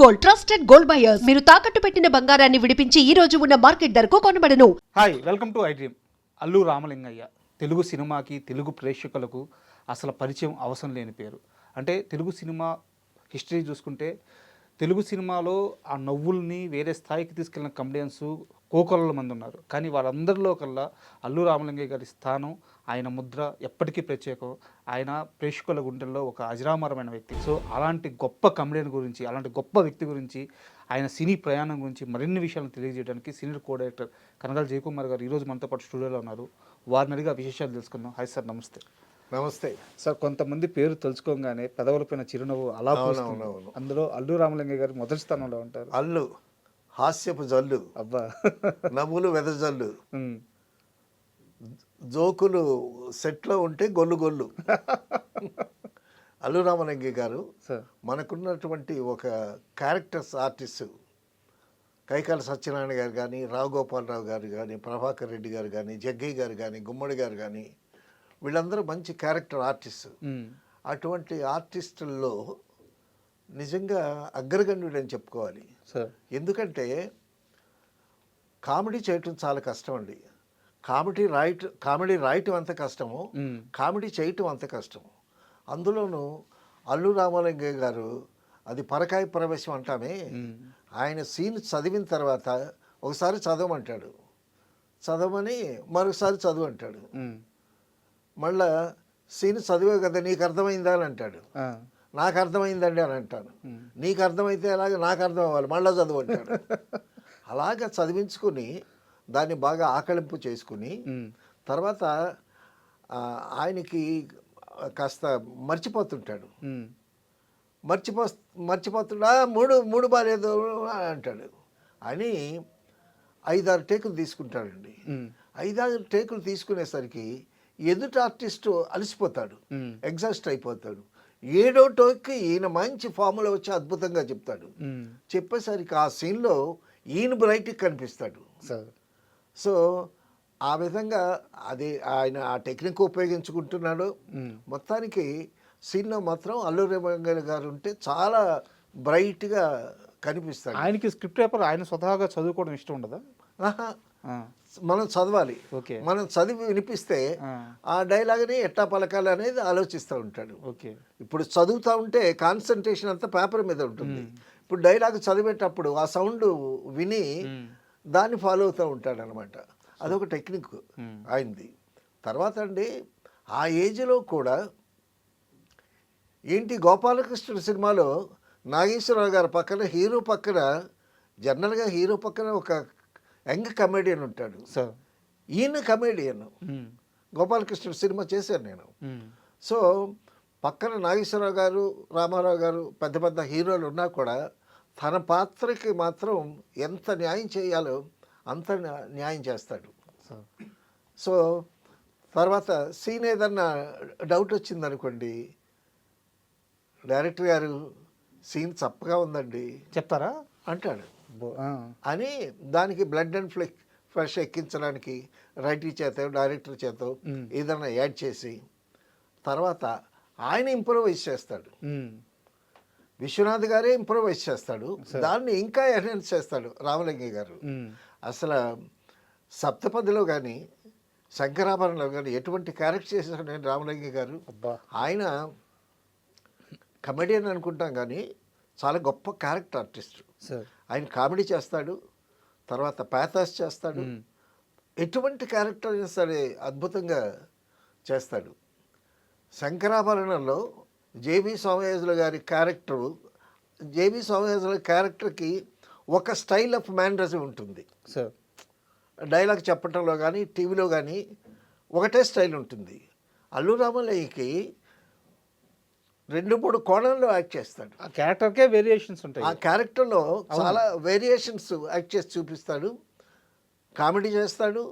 Gold, trusted gold buyers. మీరు తాకట్టు పెట్టిన బంగారాన్ని విడిపించి ఈ రోజు ఉన్న మార్కెట్ ధరకు కొనబడను. Hi, welcome to I dream. Allu Ramalingaiah Telugu సినిమాకి, తెలుగు ప్రేక్షకులకు అసలు పరిచయం అవసరం లేని పేరు. అంటే తెలుగు సినిమా హిస్టరీ చూసుకుంటే తెలుగు సినిమాలో ఆ నవ్వుల్ని వేరే స్థాయికి తీసుకెళ్ళిన కమెడియన్స్ కోకొల్లల మంది ఉన్నారు. కానీ వారందరిలో కల్లా అల్లు రామలింగయ్య గారి స్థానం, ఆయన ముద్ర ఎప్పటికీ ప్రత్యేకం. ఆయన ప్రేక్షకుల గుండెల్లో ఒక అజరామరమైన వ్యక్తి. సో అలాంటి గొప్ప కమెడియన్ గురించి, అలాంటి గొప్ప వ్యక్తి గురించి, ఆయన సినీ ప్రయాణం గురించి మరిన్ని విషయాలను తెలియజేయడానికి senior co director Kanagala Jayakumar గారు ఈరోజు మనతో పాటు స్టూడియోలో ఉన్నారు. వారిని అడిగి ఆ విశేషాలు తెలుసుకుందాం. హాయ్ సార్, నమస్తే. నమస్తే సార్. కొంతమంది పేరు తలుచుకోగానే పెదవులపైన చిరునవ్వు అలా పూస్తుంది. అందులో అల్లు రామలింగయ్య గారు మొదటి స్థానంలో ఉంటారు. అల్లు హాస్యపు జల్లు, అబ్బా, నవ్వులు వెదజల్లు, జోకులు సెట్లో ఉంటే గొల్లు గొల్లు. అల్లు రామలింగయ్య గారు మనకున్నటువంటి ఒక క్యారెక్టర్స్ ఆర్టిస్ట్. కైకాల సత్యనారాయణ గారు కానీ, రావు గోపాలరావు గారు కానీ, ప్రభాకర్ రెడ్డి గారు కానీ, జగ్గయ్య గారు కానీ, గుమ్మడి గారు కానీ, వీళ్ళందరూ మంచి క్యారెక్టర్ ఆర్టిస్ట్. అటువంటి ఆర్టిస్టుల్లో నిజంగా అగ్రగణ్యుడు అని చెప్పుకోవాలి. ఎందుకంటే కామెడీ చేయటం చాలా కష్టం అండి. కామెడీ రాయటం అంత కష్టము, కామెడీ చేయటం అంత కష్టము. అందులోనూ అల్లు రామలింగయ్య గారు అది పరకాయ ప్రవేశం అంటామే. ఆయన సీన్ చదివిన తర్వాత ఒకసారి చదవమంటాడు, చదవమని మరొకసారి చదువు అంటాడు. మళ్ళా సీన్ చదివే కదా, నీకు అర్థమైందా అని అంటాడు. నాకు అర్థమైందండి అని అంటాను. నీకు అర్థమైతే అలాగే నాకు అర్థం అవ్వాలి, మళ్ళీ చదువు అంటాడు. అలాగ చదివించుకుని దాన్ని బాగా ఆకలింపు చేసుకుని తర్వాత ఆయనకి కాస్త మర్చిపోతుంటాడు. మర్చిపోతున్నా మూడు బాలేదు అంటాడు అని 5-6 టేకులు తీసుకుంటాడండి. 5-6 టేకులు తీసుకునేసరికి ఎదుటి ఆర్టిస్టు అలసిపోతాడు, ఎగ్జాస్ట్ అయిపోతాడు. 7వ టేక్కి ఈయన మంచి ఫార్ములా వచ్చి అద్భుతంగా చెప్తాడు. చెప్పేసరికి ఆ సీన్లో ఈయన బ్రైట్గా కనిపిస్తాడు. సో ఆ విధంగా అది ఆయన ఆ టెక్నిక్ ఉపయోగించుకుంటున్నాడు. మొత్తానికి సీన్లో మాత్రం అల్లు రామలింగయ్య గారు ఉంటే చాలా బ్రైట్గా కనిపిస్తాడు. ఆయనకి స్క్రిప్ట్ పేపర్ ఆయన స్వతహాగా చదువుకోవడం ఇష్టం ఉండదా? మనం చదవాలి, మనం చదివి వినిపిస్తే ఆ డైలాగ్ని ఎట్టా పలకాలి అనేది ఆలోచిస్తూ ఉంటాడు. ఇప్పుడు చదువుతూ ఉంటే కాన్సన్ట్రేషన్ అంతా పేపర్ మీద ఉంటుంది. ఇప్పుడు డైలాగ్ చదివేటప్పుడు ఆ సౌండ్ విని దాన్ని ఫాలో అవుతూ ఉంటాడు అనమాట. అదొక టెక్నిక్ ఆయనది. తర్వాత అండి ఆ ఏజ్లో కూడా ఏంటి, గోపాలకృష్ణుడు సినిమాలో నాగేశ్వరరావు గారి పక్కన హీరో పక్కన, జనరల్గా హీరో పక్కన ఒక యంగ్ కమెడియన్ ఉంటాడు. ఈయన కమెడియన్. గోపాలకృష్ణుడు సినిమా చేశాను నేను. సో పక్కన నాగేశ్వరరావు గారు, రామారావు గారు పెద్ద పెద్ద హీరోలు ఉన్నా కూడా తన పాత్రకి మాత్రం ఎంత న్యాయం చేయాలో అంత న్యాయం చేస్తాడు. సో తర్వాత సీన్ ఏదన్నా డౌట్ వచ్చిందనుకోండి, డైరెక్టర్ గారు సీన్ చప్పగా ఉందండి చెప్తారా అంటాడు. అని దానికి బ్లడ్ అండ్ ఫ్లెష్ ఎక్కించడానికి రైటర్ చేత, డైరెక్టర్ చేత ఏదైనా యాడ్ చేసి తర్వాత ఆయన ఇంప్రూవైజ్ చేస్తాడు. విశ్వనాథ్ గారే ఇంప్రూవైజ్ చేస్తాడు, దాన్ని ఇంకా ఎన్హాన్స్ చేస్తాడు రామలింగయ్య గారు. అసలు సప్తపదిలో కానీ శంకరాభరణలో కానీ ఎటువంటి క్యారెక్టర్ చేశాడు నేను రామలింగయ్య గారు. ఆయన కమెడియన్ అనుకుంటాం కానీ చాలా గొప్ప క్యారెక్టర్ ఆర్టిస్ట్. ఆయన కామెడీ చేస్తాడు, తర్వాత ప్యాథాస్ చేస్తాడు, ఎటువంటి క్యారెక్టర్ అయినా సరే అద్భుతంగా చేస్తాడు. శంకరాభరణంలో జేబీ సోమయాజుల గారి క్యారెక్టరు, జేబీ సోమయాజుల క్యారెక్టర్కి ఒక స్టైల్ ఆఫ్ మ్యానరిజం ఉంటుంది. డైలాగ్ చెప్పటంలో కానీ టీవీలో కానీ ఒకటే స్టైల్ ఉంటుంది. అల్లు రామలింగయ్యకి 2-3 కోణంలో యాక్ట్ చేస్తాడు. ఆ క్యారెక్టర్కే వేరియేషన్స్ ఉంటాయి. ఆ క్యారెక్టర్లో చాలా వేరియేషన్స్ యాక్ట్ చేసి చూపిస్తాడు. కామెడీ చేస్తాడు,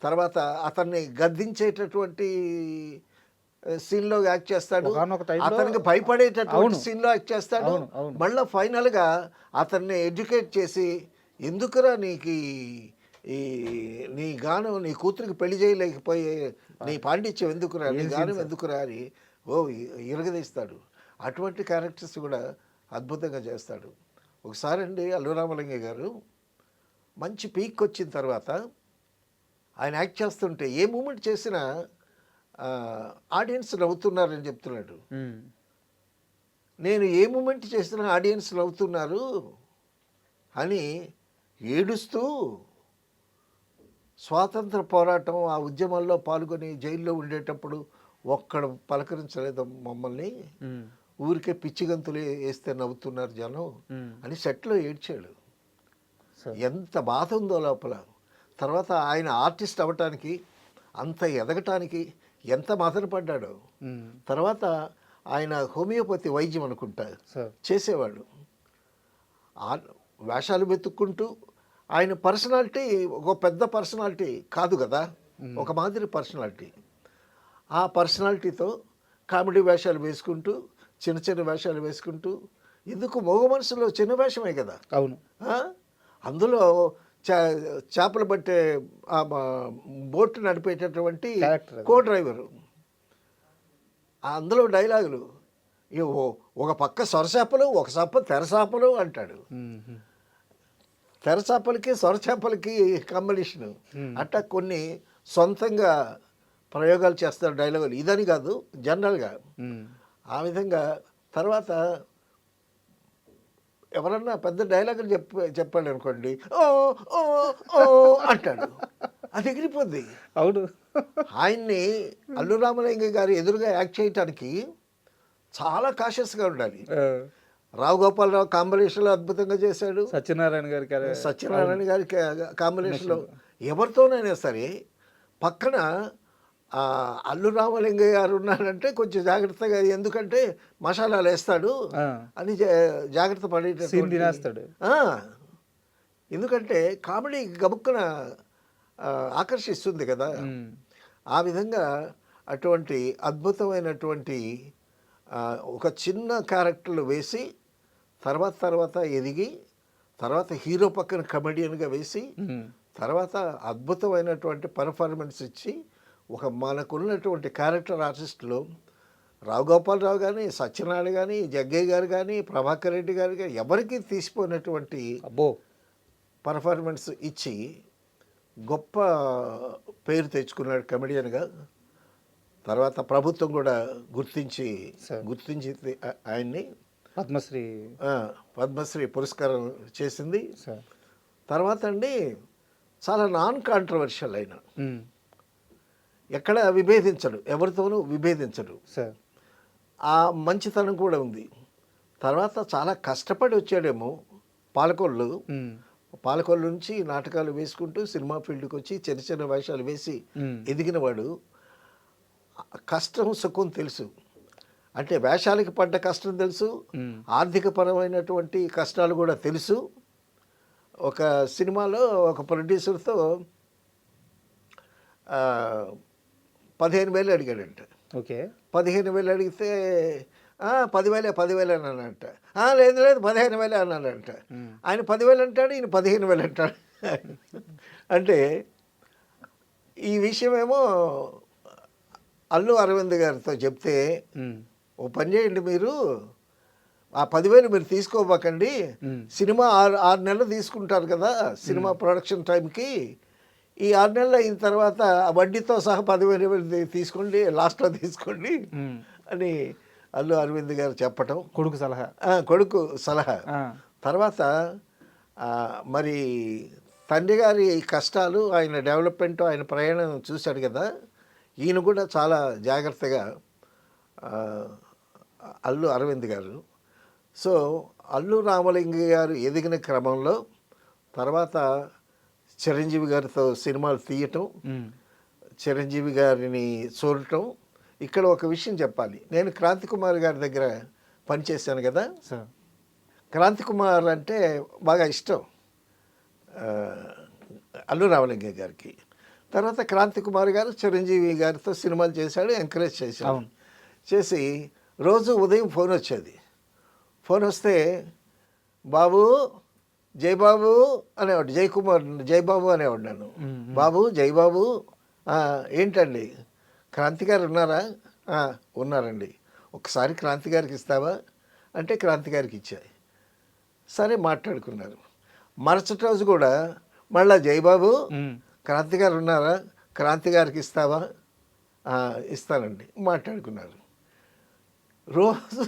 తర్వాత అతన్ని గద్దించేటటువంటి సీన్లో యాక్ట్ చేస్తాడు, అతనికి భయపడేటటువంటి సీన్లో యాక్ట్ చేస్తాడు. మళ్ళీ ఫైనల్గా అతన్ని ఎడ్యుకేట్ చేసి, ఎందుకురా నీకు నీ గానం, నీ కూతురికి పెళ్లి చేయలేకపోయే నీ పాండిత్యం ఎందుకురా, నీ గానం ఎందుకురా అని ఇరగదీస్తాడు. అటువంటి క్యారెక్టర్స్ కూడా అద్భుతంగా చేస్తాడు. ఒకసారి అండి అల్లు రామలింగ గారు మంచి పీక్ వచ్చిన తర్వాత ఆయన యాక్ట్ చేస్తుంటే ఏ మూమెంట్ చేసినా ఆడియన్స్ నవ్వుతున్నారని చెప్తున్నాడు. నేను ఏ మూమెంట్ చేసినా ఆడియన్స్ నవ్వుతున్నారు అని ఏడుస్తూ స్వాతంత్ర పోరాటం ఆ ఉద్యమాల్లో పాల్గొని జైల్లో ఉండేటప్పుడు ఒక్కడ పలకరించలేదు మమ్మల్ని, ఊరికే పిచ్చి గంతులు వేస్తే నవ్వుతున్నారు జనం అని సెట్లో ఏడ్చాడు. ఎంత బాధ ఉందో లోపల. తర్వాత ఆయన ఆర్టిస్ట్ అవ్వటానికి అంత ఎదగటానికి ఎంత మదన పడ్డాడో. తర్వాత ఆయన హోమియోపతి వైద్యం అనుకుంటా చేసేవాడు. వేషాలు వెతుక్కుంటూ ఆయన పర్సనాలిటీ ఒక పెద్ద పర్సనాలిటీ కాదు కదా, ఒక మాదిరి పర్సనాలిటీ. ఆ పర్సనాలిటీతో కామెడీ వేషాలు వేసుకుంటూ చిన్న చిన్న వేషాలు వేసుకుంటూ, ఎందుకు మగ మనసులో చిన్న వేషమే కదా. అవును. అందులో చేపలు పట్టే బోట్ నడిపేటటువంటి కో డ్రైవరు, అందులో డైలాగులు ఒక పక్క సొరచేపలు ఒక సప్ప తెరచాపలు అంటాడు. తెరచాపలకి సొరచేపలకి కాంబినేషను. అట్టా కొన్ని సొంతంగా ప్రయోగాలు చేస్తారు డైలాగులు, ఇదని కాదు జనరల్గా ఆ విధంగా. తర్వాత ఎవరన్నా పెద్ద డైలాగులు చెప్పాడు అనుకోండి, ఓ ఓ ఓ అంటాడు, అది ఎగిరిపోద్ది. అవును. ఆయన్ని అల్లు రామలింగ గారు ఎదురుగా యాక్ట్ చేయటానికి చాలా కాషియస్గా ఉండాలి. రావు గోపాలరావు కాంబినేషన్లో అద్భుతంగా చేశాడు. సత్యనారాయణ గారి కాంబినేషన్లో ఎవరితోనైనా సరే పక్కన అల్లు రామలింగ గారు ఉన్నారంటే కొంచెం జాగ్రత్తగా, ఎందుకంటే మసాలాలు వేస్తాడు అని జాగ్రత్త పడేటాడు. ఎందుకంటే కామెడీ గబుక్కున ఆకర్షిస్తుంది కదా. ఆ విధంగా అటువంటి అద్భుతమైనటువంటి ఒక చిన్న క్యారెక్టర్లు వేసి తర్వాత ఎదిగి, తర్వాత హీరో పక్కన కమెడియన్గా వేసి, తర్వాత అద్భుతమైనటువంటి పర్ఫార్మెన్స్ ఇచ్చి, ఒక మనకున్నటువంటి క్యారెక్టర్ ఆర్టిస్టులు రావు గోపాలరావు కానీ, సత్యనారాయణ కానీ, జగ్గయ్య గారు కానీ, ప్రభాకర్ రెడ్డి గారు కానీ ఎవరికి తీసిపోయినటువంటి పర్ఫార్మెన్స్ ఇచ్చి గొప్ప పేరు తెచ్చుకున్నాడు కమెడియన్గా. తర్వాత ప్రభుత్వం కూడా గుర్తించి ఆయన్ని పద్మశ్రీ పురస్కారం చేసింది. తర్వాత అండి చాలా నాన్ కాంట్రవర్షియల్ అయిన, ఎక్కడ విభేదించడు, ఎవరితోనూ విభేదించడు. ఆ మంచితనం కూడా ఉంది. తర్వాత చాలా కష్టపడి వచ్చాడేమో పాలకొల్లు నుంచి నాటకాలు వేసుకుంటూ సినిమా ఫీల్డ్కి వచ్చి చిన్న చిన్న వేషాలు వేసి ఎదిగినవాడు. కష్టం సుఖం తెలుసు, అంటే వేషాలకి పడ్డ కష్టం తెలుసు, ఆర్థిక పరమైనటువంటి కష్టాలు కూడా తెలుసు. ఒక సినిమాలో ఒక ప్రొడ్యూసర్తో 15,000 అడిగాడంట. 15,000 అడిగితే 10,000 అన్నాడంట. లేదు 15,000 అన్నాడంట. ఆయన 10,000 అంటాడు, ఈయన 15,000 అంటాడు. అంటే ఈ విషయమేమో అల్లు అరవింద్ గారితో చెప్తే, ఓ పని చేయండి, మీరు ఆ 10,000 మీరు తీసుకోబాకండి, సినిమా 6 నెలలు తీసుకుంటారు కదా సినిమా ప్రొడక్షన్ టైంకి, ఈ 6 నెలలు అయిన తర్వాత వడ్డీతో సహా 10,000 తీసుకోండి, లాస్ట్లో తీసుకోండి అని అల్లు అరవింద్ గారు చెప్పటం, కొడుకు సలహా. తర్వాత మరి తండ్రి గారి కష్టాలు, ఆయన డెవలప్మెంట్, ఆయన ప్రయాణం చూశాడు కదా, ఈయన కూడా చాలా జాగ్రత్తగా అల్లు అరవింద్ గారు. సో అల్లు రామలింగ గారు ఎదిగిన క్రమంలో తర్వాత చిరంజీవి గారితో సినిమాలు తీయటం, చిరంజీవి గారిని చూడటం. ఇక్కడ ఒక విషయం చెప్పాలి, నేను క్రాంతి కుమార్ గారి దగ్గర పనిచేశాను కదా. క్రాంతి కుమార్ అంటే బాగా ఇష్టం అల్లు రామలింగ గారికి. తర్వాత క్రాంతి కుమార్ గారు చిరంజీవి గారితో సినిమాలు చేశాడు, ఎంకరేజ్ చేశాడు. చేసి రోజు ఉదయం ఫోన్ వచ్చేది. ఫోన్ వస్తే బాబు జయబాబు అనేవాడు, జయబాబు అనేవాడు నన్ను. బాబు జయబాబు, ఏంటండి క్రాంతి గారు ఉన్నారా? ఉన్నారండి, ఒకసారి క్రాంతి గారికి ఇస్తావా అంటే క్రాంతి గారికి ఇచ్చాయి. సరే మాట్లాడుకున్నారు. మరుసటి రోజు కూడా మళ్ళా జయబాబు క్రాంతి గారు ఉన్నారా, క్రాంతి గారికి ఇస్తావా? ఇస్తానండి. మాట్లాడుకున్నారు. రోజు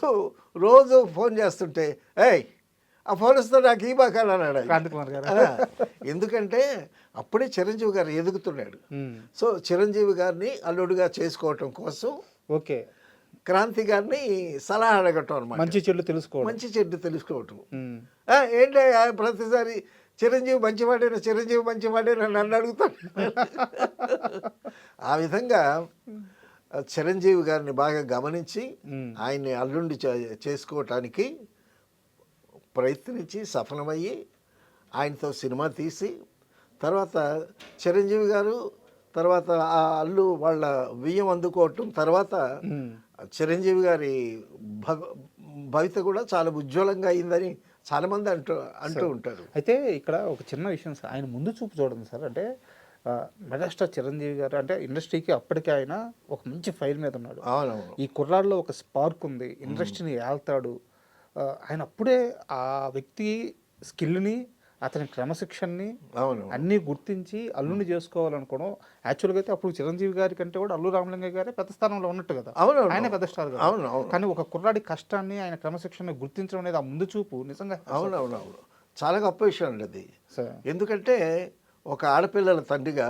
రోజు ఫోన్ చేస్తుంటే ఏయ్ ఆ ఫోన్ వస్తే నాకు ఈ బాకాలు అన్నాడు ఆయన. క్రాంతి కుమార్ గారు. ఎందుకంటే అప్పుడే చిరంజీవి గారు ఎదుగుతున్నాడు. సో చిరంజీవి గారిని అల్లుడిగా చేసుకోవటం కోసం ఓకే, క్రాంతి గారిని సలహా అడగటం అనమాట. మంచి చెడు తెలుసుకోవడం. మంచి చెడ్డు తెలుసుకోవటం. ఏంటి ప్రతిసారి చిరంజీవి మంచివాడేనా నన్ను అడుగుతాడు. ఆ విధంగా చిరంజీవి గారిని బాగా గమనించి ఆయన్ని అల్లుండి చేసుకోవటానికి ప్రయత్నించి సఫలమయ్యి ఆయనతో సినిమా తీసి తర్వాత చిరంజీవి గారు తర్వాత ఆ అల్లు వాళ్ళ బియ్యం అందుకోవటం తర్వాత చిరంజీవి గారి భవిత కూడా చాలా ఉజ్వలంగా అయిందని చాలామంది అంటూ ఉంటారు. అయితే ఇక్కడ ఒక చిన్న విషయం సార్, ఆయన ముందు చూపు చూడండి సార్. అంటే మెగాస్టార్ చిరంజీవి గారు అంటే ఇండస్ట్రీకి అప్పటికే ఆయన ఒక మంచి ఫైల్ మీద ఉన్నాడు. అవునవును. ఈ కుర్రాల్లో ఒక స్పార్క్ ఉంది, ఇండస్ట్రీని ఏళ్తాడు. ఆయన అప్పుడే ఆ వ్యక్తి స్కిల్ని, అతని క్రమశిక్షణని అన్నీ గుర్తించి అల్లుని చేసుకోవాలనుకోవడం. యాక్చువల్గా అయితే అప్పుడు చిరంజీవి గారి కంటే కూడా అల్లు రామలింగయ్య గారే పెద్ద స్థానంలో ఉన్నట్టు కదా, ఆయన పెద్ద స్టార్ కదా. కానీ ఒక కుర్రాడి కష్టాన్ని, ఆయన క్రమశిక్షణని గుర్తించడం అనేది ఆ ముందు చూపు నిజంగా. అవునవునవును, చాలా గొప్ప విషయం అండి అది. ఎందుకంటే ఒక ఆడపిల్లల తండ్రిగా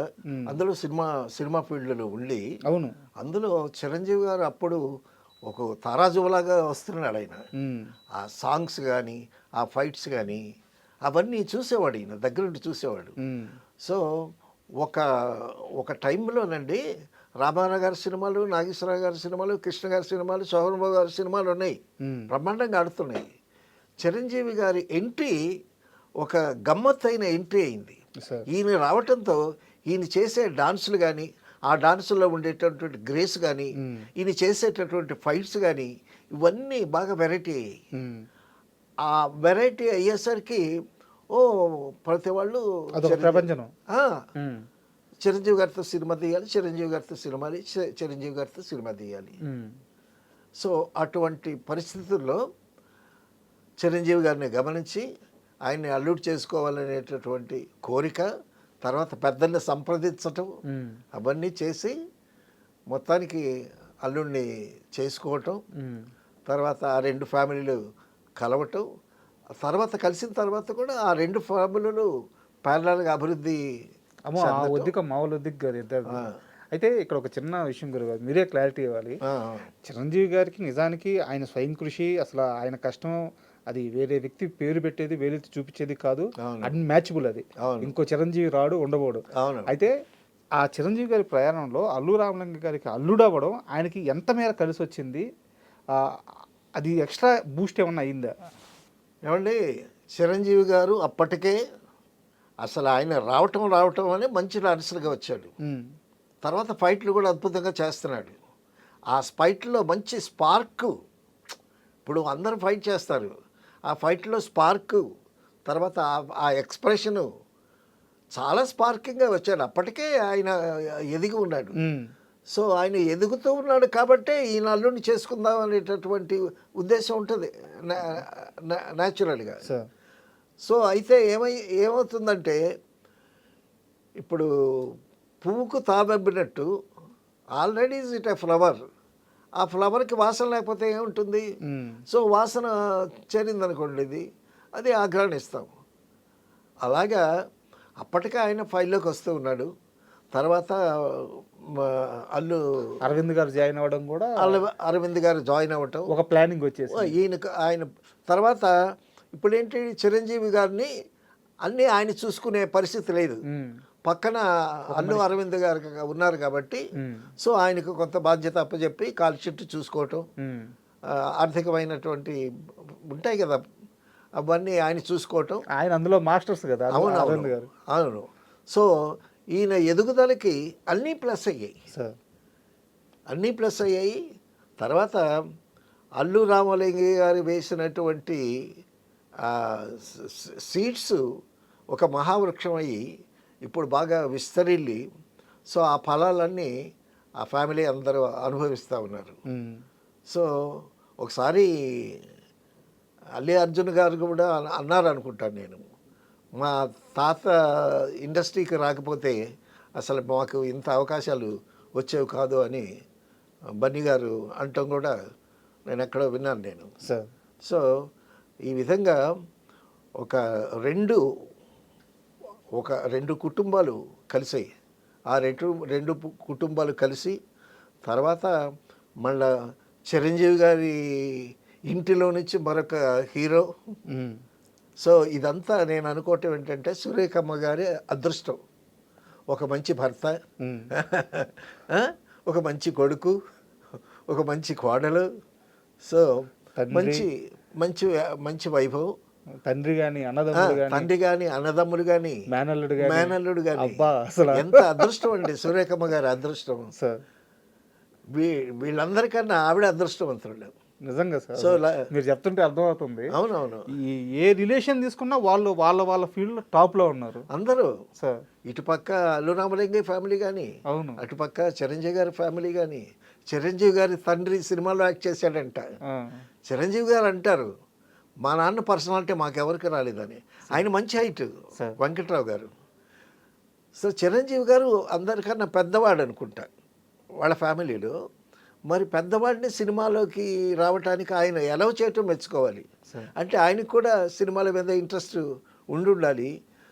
అందులో సినిమా ఫీల్డ్లో ఉండి, అవును, అందులో చిరంజీవి గారు అప్పుడు ఒక తారాజువలాగా వస్తున్నాడు ఆయన. ఆ సాంగ్స్ కానీ ఆ ఫైట్స్ కానీ అవన్నీ చూసేవాడు, ఈయన దగ్గర నుండి చూసేవాడు. సో ఒక టైంలోనండి రామారావు గారి సినిమాలు, నాగేశ్వరరావు గారి సినిమాలు, కృష్ణ గారి సినిమాలు, శోభన్ బాబు గారి సినిమాలు ఉన్నాయి, బ్రహ్మాండంగా ఆడుతున్నాయి. చిరంజీవి గారి ఎంట్రీ ఒక గమ్మత్తైన ఎంట్రీ అయింది. ఈయన రావటంతో ఈయన చేసే డాన్సులు కానీ, ఆ డాన్సుల్లో ఉండేటటువంటి గ్రేస్ కానీ, ఈయన చేసేటటువంటి ఫైట్స్ కానీ ఇవన్నీ బాగా వెరైటీ అయ్యాయి. ఆ వెరైటీ అయ్యేసరికి ప్రతి వాళ్ళు చిరంజీవి గారితో సినిమా తీయాలి, చిరంజీవి గారితో సినిమా తీయాలి. సో అటువంటి పరిస్థితుల్లో చిరంజీవి గారిని గమనించి ఆయన్ని అల్లుడు చేసుకోవాలనేటటువంటి కోరిక, తర్వాత పెద్దల్ని సంప్రదించటం, అవన్నీ చేసి మొత్తానికి అల్లుడిని చేసుకోవటం, తర్వాత ఆ రెండు ఫ్యామిలీలు కలవటం, తర్వాత కలిసిన తర్వాత కూడా ఆ రెండు ఫ్యామిలీలు ప్యారలల్గా అభివృద్ధి. మామూలు అయితే ఇక్కడ ఒక చిన్న విషయం గురుగారు, మీరే క్లారిటీ ఇవ్వాలి. చిరంజీవి గారికి నిజానికి ఆయన స్వయం కృషి, అసలు ఆయన కష్టం అది వేరే వ్యక్తి పేరు పెట్టేది, వేలెత్తి చూపించేది కాదు, అన్మ్యాచబుల్. అది ఇంకో చిరంజీవి రాడు, ఉండబోడు. అయితే ఆ చిరంజీవి గారి ప్రయాణంలో అల్లు రామలింగ గారికి అల్లుడు అవ్వడం ఆయనకి ఎంత మేర కలిసి వచ్చింది, అది ఎక్స్ట్రా బూస్ట్ ఏమన్నా అయిందా? ఏమండి, చిరంజీవి గారు అప్పటికే అసలు ఆయన రావటం అని మంచి డాన్సర్గా వచ్చాడు. తర్వాత ఫైట్లు కూడా అద్భుతంగా చేస్తున్నాడు. ఆ ఫైట్లో మంచి స్పార్క్, ఇప్పుడు అందరూ ఫైట్ చేస్తారు, ఆ ఫైట్లో స్పార్క్, తర్వాత ఆ ఎక్స్ప్రెషను చాలా స్పార్కింగ్గా వచ్చాడు. అప్పటికే ఆయన ఎదిగి ఉన్నాడు. సో ఆయన ఎదుగుతూ ఉన్నాడు కాబట్టే ఈయన అల్లుడిని చేసుకుందాం అనేటటువంటి ఉద్దేశం ఉంటుంది న్యాచురల్గా. సో అయితే ఏమవుతుందంటే ఇప్పుడు పువ్వుకు తాబెబ్బినట్టు already is it a flower, ఆ ఫ్లవర్కి వాసన లేకపోతే ఏముంటుంది? సో వాసన చేరిందనుకోండి, అది ఆగ్రహణిస్తాం. అలాగా అప్పటికే ఆయన ఫైల్లోకి వస్తూ ఉన్నాడు. తర్వాత అల్లు అరవింద్ గారు జాయిన్ అవ్వడం కూడా, అరవింద్ గారు జాయిన్ అవ్వటం ఒక ప్లానింగ్ వచ్చేసి ఆయన తర్వాత ఇప్పుడేంటి, చిరంజీవి గారిని అన్నీ ఆయన చూసుకునే పరిస్థితి లేదు, పక్కన అల్లు అరవింద్ గారు ఉన్నారు కాబట్టి సో ఆయనకు కొంత బాధ్యత అప్పచెప్పి కాల్ షీట్ చూసుకోవటం, ఆర్థికమైనటువంటి ఉంటాయి కదా అవన్నీ ఆయన చూసుకోవటం. ఆయన అందులో మాస్టర్స్ కదా. అవును. సో ఈయన ఎదుగుదలకి అన్నీ ప్లస్ అయ్యాయి. తర్వాత అల్లు రామలింగయ్య గారు వేసినటువంటి సీడ్స్ ఒక మహావృక్షం అయ్యి ఇప్పుడు బాగా విస్తరిల్లి, సో ఆ ఫలాలన్నీ ఆ ఫ్యామిలీ అందరూ అనుభవిస్తూ ఉన్నారు. సో ఒకసారి అల్లు అర్జున్ గారు కూడా అన్నారు అనుకుంటాను నేను, మా తాత ఇండస్ట్రీకి రాకపోతే అసలు మాకు ఇంత అవకాశాలు వచ్చేవి కాదు అని బన్నీ గారు అంటాం కూడా నేను ఎక్కడో విన్నాను నేను. సార్ సో ఈ విధంగా ఒక రెండు కుటుంబాలు కలిసాయి. ఆ రెండు కుటుంబాలు కలిసి తర్వాత మళ్ళా చిరంజీవి గారి ఇంటిలో నుంచి మరొక హీరో. సో ఇదంతా నేను అనుకోవటం ఏంటంటే సురేఖమ్మ గారి అదృష్టం. ఒక మంచి భర్త, ఒక మంచి కొడుకు, ఒక మంచి కోడలు. సో మంచి మంచి మంచి వైభవం. తండ్రి కానీ అన్నదమ్ములు కానీ మేనల్లుడు కానీ ఎంత అదృష్టం అండి సురేఖమ్మ గారి అదృష్టం. వీళ్ళందరికన్నా ఆవిడ అదృష్టవంతులు నిజంగా సార్. సో మీరు చెప్తుంటే అర్థమవుతుంది. అవునవును. ఏ రిలేషన్ తీసుకున్నా వాళ్ళ ఫీల్డ్ టాప్ లో ఉన్నారు అందరూ. సార్ ఇటుపక్క అల్లు రామలింగయ్య ఫ్యామిలీ కానీ, అవును, అటుపక్క చిరంజీవి గారి ఫ్యామిలీ కానీ. చిరంజీవి గారి తండ్రి సినిమాలో యాక్ట్ చేశాడంట. చిరంజీవి గారు అంటారు మా నాన్న పర్సనాలిటీ మాకెవరికి రాలేదని. ఆయన మంచి హైట్, వెంకట్రావు గారు. సో చిరంజీవి గారు అందరికన్నా పెద్దవాడు అనుకుంటా వాళ్ళ ఫ్యామిలీలో. మరి పెద్దవాడిని సినిమాలోకి రావడానికి ఆయన ఎలా చేయటం మెచ్చుకోవాలి. అంటే ఆయనకు కూడా సినిమాల మీద ఇంట్రెస్ట్ ఉండాలి.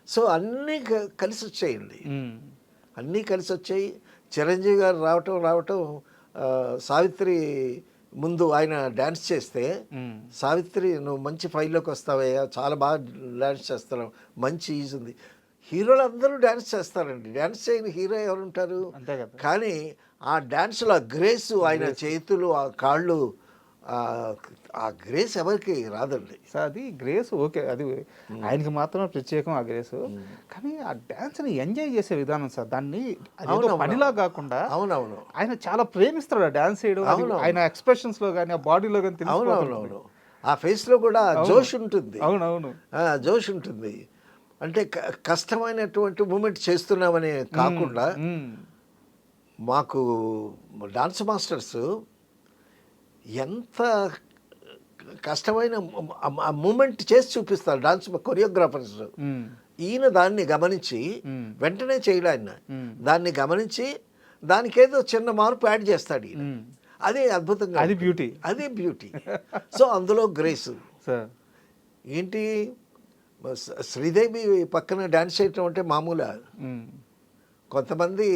సో అన్నీ కలిసి వచ్చాయండి, అన్నీ కలిసి వచ్చాయి. చిరంజీవి గారు రావటం సావిత్రి ముందు ఆయన డ్యాన్స్ చేస్తే, సావిత్రి నువ్వు మంచి ఫైల్లోకి వస్తావయ్యా, చాలా బాగా డ్యాన్స్ చేస్తావు, మంచి ఈజ్ ఉంది. హీరోలు అందరూ డ్యాన్స్ చేస్తారండి, డ్యాన్స్ చేయని హీరో ఎవరు ఉంటారు? కానీ ఆ డ్యాన్స్లో ఆ గ్రేస్, ఆయన చేతులు, ఆ కాళ్ళు, ఆ గ్రేస్ ఎవరికి రాదండి సార్. అది గ్రేస్ ఓకే, అది ఆయనకి మాత్రమే ప్రత్యేకం ఆ గ్రేస్. కానీ ఆ డాన్స్ని ఎంజాయ్ చేసే విధానం సార్, దాన్ని పనిలా కాకుండా అవునవును ఆయన చాలా ప్రేమిస్తాడు ఆ డాన్స్ చేయడం. ఆయన ఎక్స్ప్రెషన్స్ లో కానీ ఆ బాడీలో కానీ అవునవును ఆ ఫేస్లో కూడా జోష్ ఉంటుంది. అవునవును జోష్ ఉంటుంది. అంటే కష్టమైనటువంటి మూమెంట్ చేస్తున్నామని కాకుండా, మాకు డాన్స్ మాస్టర్స్ ఎంత కష్టమైన మూమెంట్ చేసి చూపిస్తారు డాన్స్ కొరియోగ్రాఫర్స్. ఈయన దాన్ని గమనించి వెంటనే చేయలే, ఆయన దాన్ని గమనించి దానికేదో చిన్న మార్పు యాడ్ చేస్తాడు ఈయన. అదే అద్భుతంగా, అది బ్యూటీ. సో అందులో గ్రేస్ ఏంటి, శ్రీదేవి పక్కన డాన్స్ చేయటం అంటే మామూలు. కొంతమంది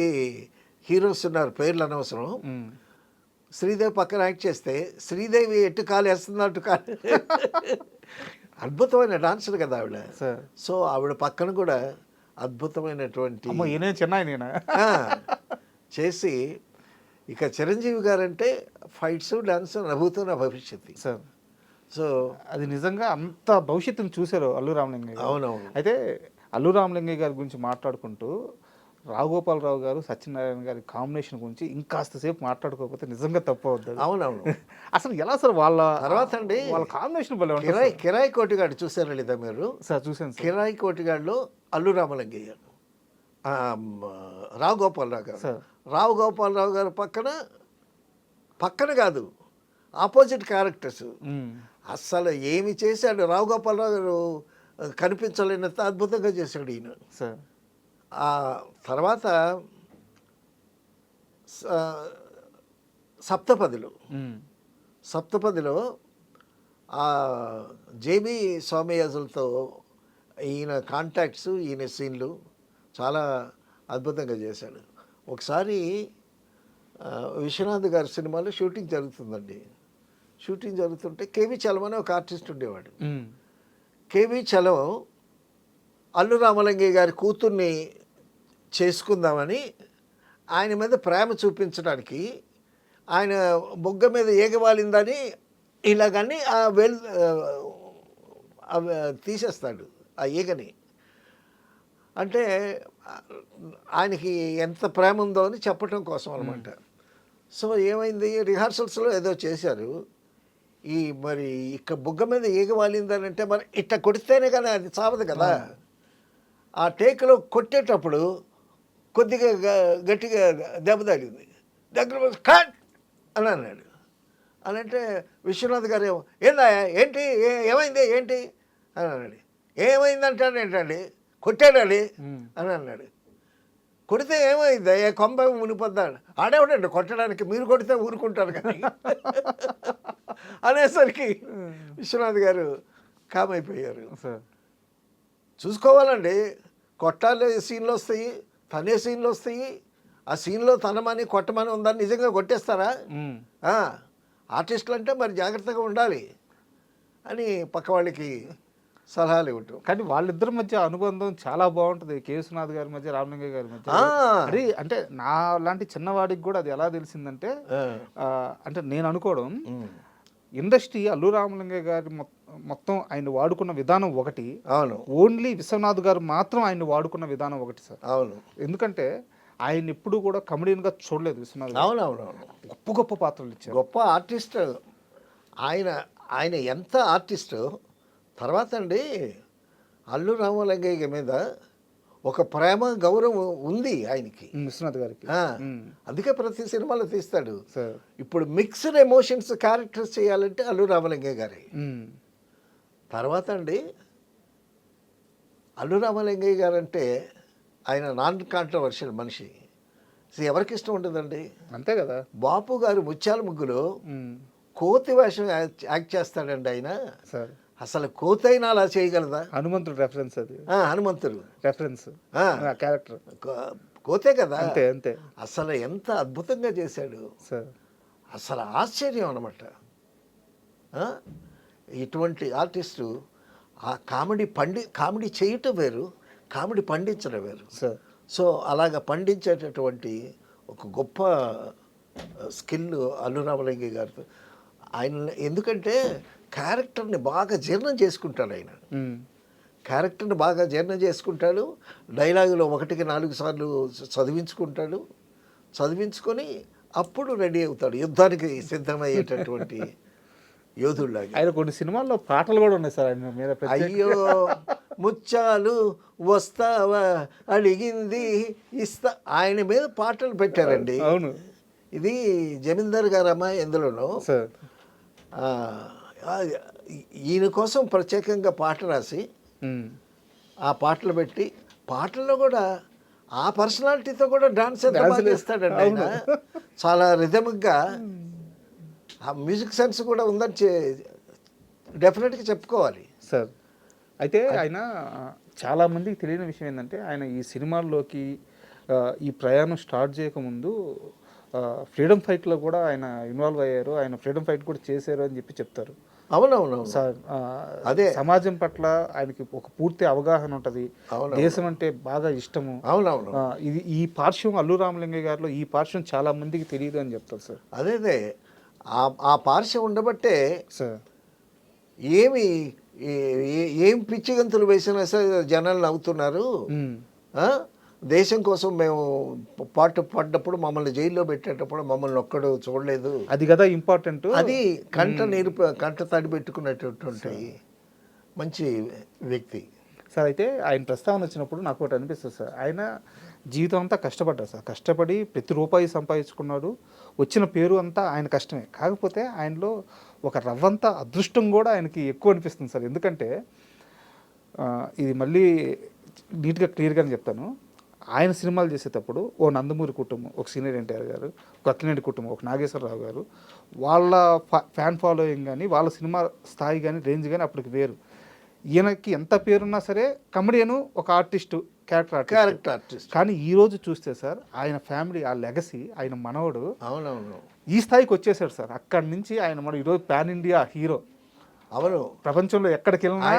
హీరోస్ ఉన్నారు, పేర్లు అనవసరం. శ్రీదేవి పక్కన యాక్ట్ చేస్తే శ్రీదేవి ఎటు కాలు వేస్తుంది అటు కాలు. అద్భుతమైన డాన్సర్ కదా ఆవిడ. సో ఆవిడ పక్కన కూడా అద్భుతమైనటువంటి చేసి, ఇక చిరంజీవి గారంటే ఫైట్స్, డాన్స్, నవ్వుతున్న భవిష్యత్తు. సో అది నిజంగా అంత భవిష్యత్తును చూశారు అల్లు రామలింగయ్య. అవునవును. అయితే అల్లు రామలింగయ్య గారి గురించి మాట్లాడుకుంటూ రావుగోపాలరావు గారు, సత్యనారాయణ గారి కాంబినేషన్ గురించి ఇంకాస్త సేపు మాట్లాడుకోకపోతే నిజంగా తప్పు అవుతుంది. అవునవును. అసలు ఎలా సార్ వాళ్ళ తర్వాత అండి వాళ్ళ కాంబినేషన్ కిరాయి కోటిగాడు చూసారా లేదా మీరు? సార్ చూసాను. కిరాయి కోటిగాడులో అల్లు రామలింగయ్య, రావు గోపాలరావు గారు. రావు గోపాలరావు గారు పక్కన కాదు, ఆపోజిట్ క్యారెక్టర్స్. అస్సలు ఏమి చేశాడు రావు గోపాలరావు గారు, కనిపించలేనంత అద్భుతంగా చేశాడు ఈయన. ఆ తర్వాత సప్తపదిలో ఆ జేబీ స్వామియాజులతో ఈయన కాంటాక్ట్స్, ఈయన సీన్లు చాలా అద్భుతంగా చేశాడు. ఒకసారి విశ్వనాథ్ గారి సినిమాలో షూటింగ్ జరుగుతుందండి. షూటింగ్ జరుగుతుంటే కేవీ చలం అనే ఒక ఆర్టిస్ట్ ఉండేవాడు. కేవీ చలం అల్లు రామలింగయ్య గారి కూతుర్ని చేసుకుందామని ఆయన మీద ప్రేమ చూపించడానికి, ఆయన బొగ్గ మీద ఏగవాలిందని ఇలాగని తీసేస్తాడు ఆ ఈగని. అంటే ఆయనకి ఎంత ప్రేమ ఉందో అని చెప్పటం కోసం అనమాట. సో ఏమైంది, రిహార్సల్స్లో ఏదో చేశారు. మరి ఇక బుగ్గ మీద ఈగ వాలిందని అంటే మరి ఇట్లా కొడితేనే కానీ అది చావదు కదా. ఆ టేక్లో కొట్టేటప్పుడు కొద్దిగా గట్టిగా దెబ్బ తగిలింది. దగ్గర కట్ అని అన్నాడు. అని అంటే విశ్వనాథ్ గారు ఏందా ఏంటి ఏమైంది ఏంటి అని అన్నాడు. ఏమైందంటాడు ఏంటండి, కొట్టాడండి అని అన్నాడు. కొడితే ఏమైంది, ఏ కొంప మునిపోద్దాడు, ఆడేవాడండి కొట్టడానికి, మీరు కొడితే ఊరుకుంటారు కానీ అనేసరికి విశ్వనాథ్ గారు కామైపోయారు. చూసుకోవాలండి, కొట్టాలి సీన్లు వస్తాయి, తనే సీన్లు వస్తాయి. ఆ సీన్లో తనమని కొట్టమని ఉందని నిజంగా కొట్టేస్తారా? ఆర్టిస్టులు అంటే మరి జాగ్రత్తగా ఉండాలి అని పక్క వాళ్ళకి సలహాలు ఇవ్వటం. కానీ వాళ్ళిద్దరి మధ్య అనుబంధం చాలా బాగుంటుంది, కేసునాథ్ గారి మధ్య, రామలింగయ్య గారి మధ్య. అది అంటే నా లాంటి చిన్నవాడికి కూడా అది ఎలా తెలిసిందంటే, అంటే నేను అనుకోవడం ఇండస్ట్రీ అల్లు రామలింగయ్య గారి మొత్తం ఆయన వాడుకున్న విధానం ఒకటి, అవును, ఓన్లీ విశ్వనాథ్ గారు మాత్రం ఆయన వాడుకున్న విధానం ఒకటి సార్. అవును, ఎందుకంటే ఆయన ఎప్పుడు కూడా కమెడియన్గా చూడలేదు విశ్వనాథ్. అవునవునవును, గొప్ప గొప్ప పాత్రలు ఇచ్చారు, గొప్ప ఆర్టిస్ట్ ఆయన. ఆయన ఎంత ఆర్టిస్టు. తర్వాత అండి అల్లు రామలింగయ్య మీద ఒక ప్రేమ గౌరవం ఉంది ఆయనకి, విశ్వనాథ్ గారికి. అందుకే ప్రతి సినిమాలో తీస్తాడు. ఇప్పుడు మిక్స్డ్ ఎమోషన్స్ క్యారెక్టర్స్ చేయాలంటే అల్లు రామలింగయ్య గారి. తర్వాత అండి అల్లు రామలింగయ్య గారు అంటే ఆయన నాన్ కాంట్రవర్షియల్ మనిషి. ఎవరికి ఇష్టం ఉంటుందండి, అంతే కదా. బాపు గారు ముత్యాల ముగ్గులో కోతి వేషం యాక్ట్ చేస్తాడండి ఆయన. అసలు కోతైనా అలా చేయగలదా? హనుమంతుడు రెఫరెన్స్ అది, హనుమంతుడు రెఫరెన్స్ క్యారెక్టర్ కోతే కదా. అంతే అంతే. అసలు ఎంత అద్భుతంగా చేశాడు, అసలు ఆశ్చర్యం అన్నమాట. ఇటువంటి ఆర్టిస్టు ఆ కామెడీ చేయటం వేరు, కామెడీ పండించడం వేరు. సో అలాగ పండించేటటువంటి ఒక గొప్ప స్కిల్ అల్లు రామలింగయ్య గారితో. ఆయన ఎందుకంటే క్యారెక్టర్ని బాగా జీర్ణం చేసుకుంటాడు. ఆయన క్యారెక్టర్ని బాగా జీర్ణం చేసుకుంటాడు. డైలాగులో 1కి 4 సార్లు చదివించుకొని అప్పుడు రెడీ అవుతాడు యుద్ధానికి సిద్ధమయ్యేటటువంటి యోధుల్లాగా. ఆయన కొన్ని సినిమాల్లో పాటలు కూడా ఉన్నాయి సార్ ఆయన మీద. అయ్యో ముచ్చాలు వస్తావా అడిగింది ఇస్తా, ఆయన మీద పాటలు పెట్టారండి. అవును, ఇది జమీందార్ గారు అమ్మాయి ఎందులోనూ ఈయన కోసం ప్రత్యేకంగా పాట రాసి ఆ పాటలు పెట్టి, పాటల్లో కూడా ఆ పర్సనాలిటీతో కూడా డాన్స్ చేస్తాడండి ఆయన. చాలా రిథమిక్గా ఆ మ్యూజిక్ సెన్స్ కూడా ఉందని డెఫినెట్గా చెప్పుకోవాలి సార్. అయితే ఆయన చాలామందికి తెలియని విషయం ఏంటంటే, ఆయన ఈ సినిమాల్లోకి ఈ ప్రయాణం స్టార్ట్ చేయకముందు ఫ్రీడమ్ ఫైట్లో కూడా ఆయన ఇన్వాల్వ్ అయ్యారు, ఆయన ఫ్రీడమ్ ఫైట్ కూడా చేశారు అని చెప్తారు. అవునవును సార్. అదే సమాజం పట్ల ఆయనకి ఒక పూర్తి అవగాహన ఉంటుంది, దేశం అంటే బాగా ఇష్టము. అవునవును, ఇది ఈ పార్శ్వం అల్లు రామలింగయ్య గారిలో ఈ పార్శ్వం చాలా మందికి తెలియదు అని చెప్తారు సార్. అదే ఆ పార్శ్వం ఉండబట్టే సార్ ఏం పిచ్చి గంతులు వేసినా సరే జనాలు నవ్వుతున్నారు. దేశం కోసం మేము పడ్డప్పుడు, మమ్మల్ని జైల్లో పెట్టేటప్పుడు మమ్మల్ని ఒక్కడు చూడలేదు. అది కదా ఇంపార్టెంట్. అది కంట తడి పెట్టుకునేటటువంటి మంచి వ్యక్తి సార్. అయితే ఆయన ప్రస్తావన వచ్చినప్పుడు నాకు ఒకటి అనిపిస్తుంది సార్, ఆయన జీవితం అంతా కష్టపడ్డారు సార్. కష్టపడి ప్రతి రూపాయి సంపాదించుకున్నాడు, వచ్చిన పేరు అంతా ఆయన కష్టమే. కాకపోతే ఆయనలో ఒక రవ్వంతా అదృష్టం కూడా ఆయనకి ఎక్కువ అనిపిస్తుంది సార్. ఎందుకంటే ఇది మళ్ళీ నీట్గా క్లియర్గానే చెప్తాను. ఆయన సినిమాలు చేసేటప్పుడు ఓ నందమూరి కుటుంబం, ఒక సీనియర్ ఎన్టీఆర్ గారు, ఒక అక్కినేని కుటుంబం, ఒక నాగేశ్వరరావు గారు, వాళ్ళ ఫ్యాన్ ఫాలోయింగ్ కానీ, వాళ్ళ సినిమా స్థాయి కానీ, రేంజ్ కానీ అప్పటికి వేరు. ఈయనకి ఎంత పేరున్నా సరే కమెడియను, ఒక ఆర్టిస్టు, క్యారెక్టర్ ఆర్టిస్ట్. కానీ ఈరోజు చూస్తే సార్ ఆయన ఫ్యామిలీ, ఆ లెగసీ, ఆయన మనవడు ఈ స్థాయికి వచ్చేసాడు సార్. అక్కడి నుంచి ఆయన మనం ఈరోజు పాన్ ఇండియా హీరో. అవును, ప్రపంచంలో ఎక్కడికి వెళ్ళినా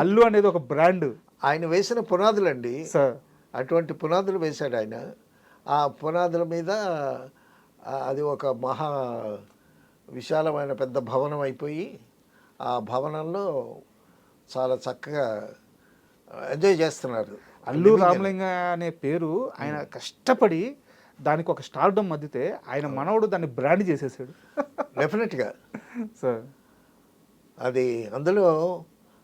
అల్లు అనేది ఒక బ్రాండ్. ఆయన వేసిన పునాదులండి సార్, అటువంటి పునాదులు వేశాడు ఆయన. ఆ పునాదుల మీద అది ఒక మహా విశాలమైన పెద్ద భవనం అయిపోయి, ఆ భవనంలో చాలా చక్కగా ఎంజాయ్ చేస్తున్నారు. అల్లు రామలింగ అనే పేరు ఆయన కష్టపడి దానికి ఒక స్టార్డమ్ మధ్యతే ఆయన మనవడు దాన్ని బ్రాండ్ చేసేసాడు. డెఫినెట్గా సార్. అది అందులో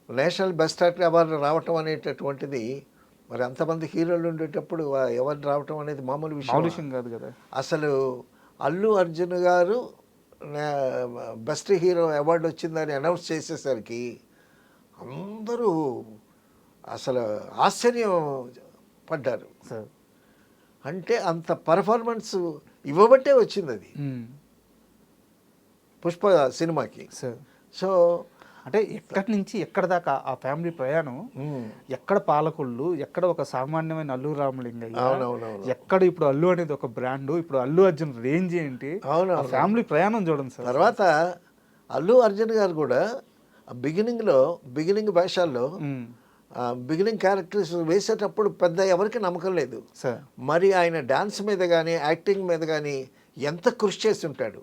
నేషనల్ బెస్ట్ యాక్టర్ అవార్డు రావటం అనేటటువంటిది, మరి అంతమంది హీరోలు ఉండేటప్పుడు అవార్డు రావటం అనేది మామూలు విషయం కాదు కదా. అసలు అల్లు అర్జున్ గారు బెస్ట్ హీరో అవార్డు వచ్చిందని అనౌన్స్ చేసేసరికి అందరూ అసలు ఆశ్చర్యం పడ్డారు. సార్ అంటే అంత పర్ఫార్మెన్స్ ఇవ్వబట్టే వచ్చింది అది పుష్ప సినిమాకి. సార్ సో అంటే ఎక్కడి నుంచి ఎక్కడ దాకా ఆ ఫ్యామిలీ ప్రయాణం, ఎక్కడ పాలకొల్లు, ఎక్కడ ఒక సామాన్యమైన అల్లు రామలింగయ్య, అవునవునవును. ఎక్కడ ఇప్పుడు అల్లు అనేది ఒక బ్రాండ్, ఇప్పుడు అల్లు అర్జున్ రేంజ్ ఏంటి, ఆ ఫ్యామిలీ ప్రయాణం చూడండి సార్. తర్వాత అల్లు అర్జున్ గారు కూడా బిగినింగ్ వేషాల్లో బిగినింగ్ క్యారెక్టర్స్ వేసేటప్పుడు పెద్ద ఎవరికి నమ్మకం లేదు. సార్ మరి ఆయన డాన్స్ మీద కానీ యాక్టింగ్ మీద కానీ ఎంత కృషి చేసి ఉంటాడు.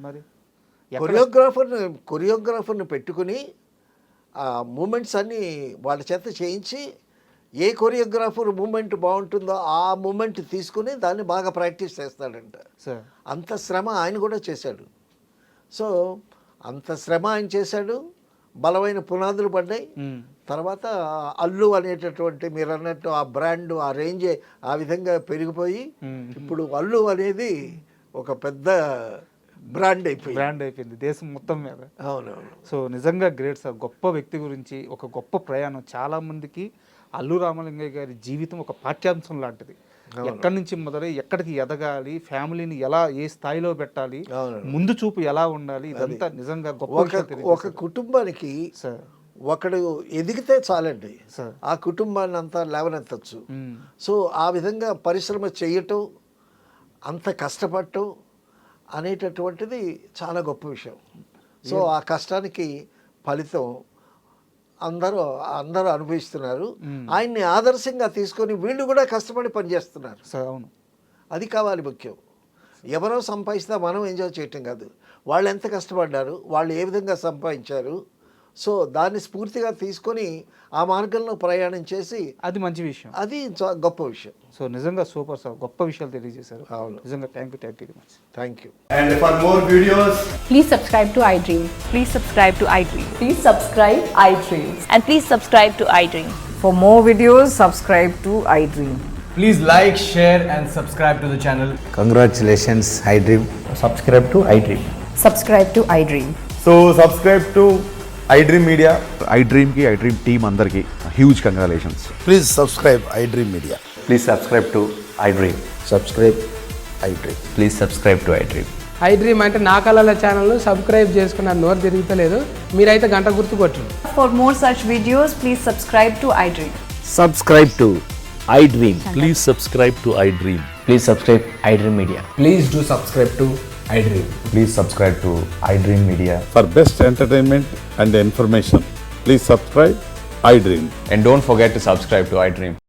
మరి కొరియోగ్రాఫర్ని పెట్టుకుని ఆ మూమెంట్స్ అన్నీ వాళ్ళ చేత చేయించి ఏ కొరియోగ్రాఫర్ మూమెంట్ బాగుంటుందో ఆ మూమెంట్ తీసుకుని దాన్ని బాగా ప్రాక్టీస్ చేస్తాడంట. సార్ అంత శ్రమ ఆయన కూడా చేశాడు. సో అంత శ్రమ ఆయన చేశాడు, బలమైన పునాదులు పడ్డాయి. తర్వాత అల్లు అనేటటువంటి మీరు అన్నట్టు ఆ బ్రాండ్, ఆ రేంజే ఆ విధంగా పెరిగిపోయి ఇప్పుడు అల్లు అనేది ఒక పెద్ద బ్రాండ్ అయిపోయింది దేశం మొత్తం మీద. అవునవును. సో నిజంగా గ్రేట్ సార్. గొప్ప వ్యక్తి గురించి ఒక గొప్ప ప్రయాణం. చాలా మందికి అల్లు రామలింగయ్య గారి జీవితం ఒక పాఠ్యాంశం లాంటిది. ఎక్కడి నుంచి మొదలై ఎక్కడికి ఎదగాలి, ఫ్యామిలీని ఎలా ఏ స్థాయిలో పెట్టాలి, ముందు చూపు ఎలా ఉండాలి, ఇదంతా నిజంగా గొప్ప. ఒక కుటుంబానికి సార్ ఒకడు ఎదిగితే చాలండి, సార్ ఆ కుటుంబాన్ని అంతా లేవనెత్తచ్చు. సో ఆ విధంగా పరిశ్రమ చేయటం, అంత కష్టపడటం అనేటటువంటిది చాలా గొప్ప విషయం. సో ఆ కష్టానికి ఫలితం అందరూ అనుభవిస్తున్నారు. ఆయన్ని ఆదర్శంగా తీసుకొని వీళ్ళు కూడా కష్టపడి పనిచేస్తున్నారు. అవును, అది కావాలి ముఖ్యం. ఎవరో సంపాదిస్తే మనం ఎంజాయ్ చేయటం కాదు, వాళ్ళు ఎంత కష్టపడ్డారు, వాళ్ళు ఏ విధంగా సంపాదించారు. సో దాన్ని స్ఫూర్తిగా తీసుకొని ఆ మార్గంలో ప్రయాణం చేసి అది మంచి విషయం, అది గొప్ప విషయం. సో నిజంగా సూపర్ సార్, గొప్ప విషయాలు తెలియజేశారు. అవును, నిజంగా thank you very much. Thank you. And for more videos, please subscribe to iDream. Please subscribe to iDream. Please subscribe iDream. And please subscribe to iDream. For more videos, subscribe to iDream. please like, share and subscribe to the channel. Congratulations, iDream. Subscribe to iDream. Subscribe to iDream. So subscribe to iDream Media. iDream की iDream team अंदर की huge congratulations. Please subscribe iDream Media. Please subscribe to iDream. Subscribe iDream. Please subscribe to iDream. iDream అంటే నా కళల channel subscribe చేసుకున్న నోరు తిరుగుతలేదు, మీరైతే గంట గుర్తు కొట్టండి. For more such videos, please subscribe to iDream. Subscribe to iDream. Please subscribe to iDream. Please subscribe iDream Media. Please do subscribe to iDream. Please subscribe to iDream Media. For best entertainment and information, please subscribe iDream. And don't forget to subscribe to iDream.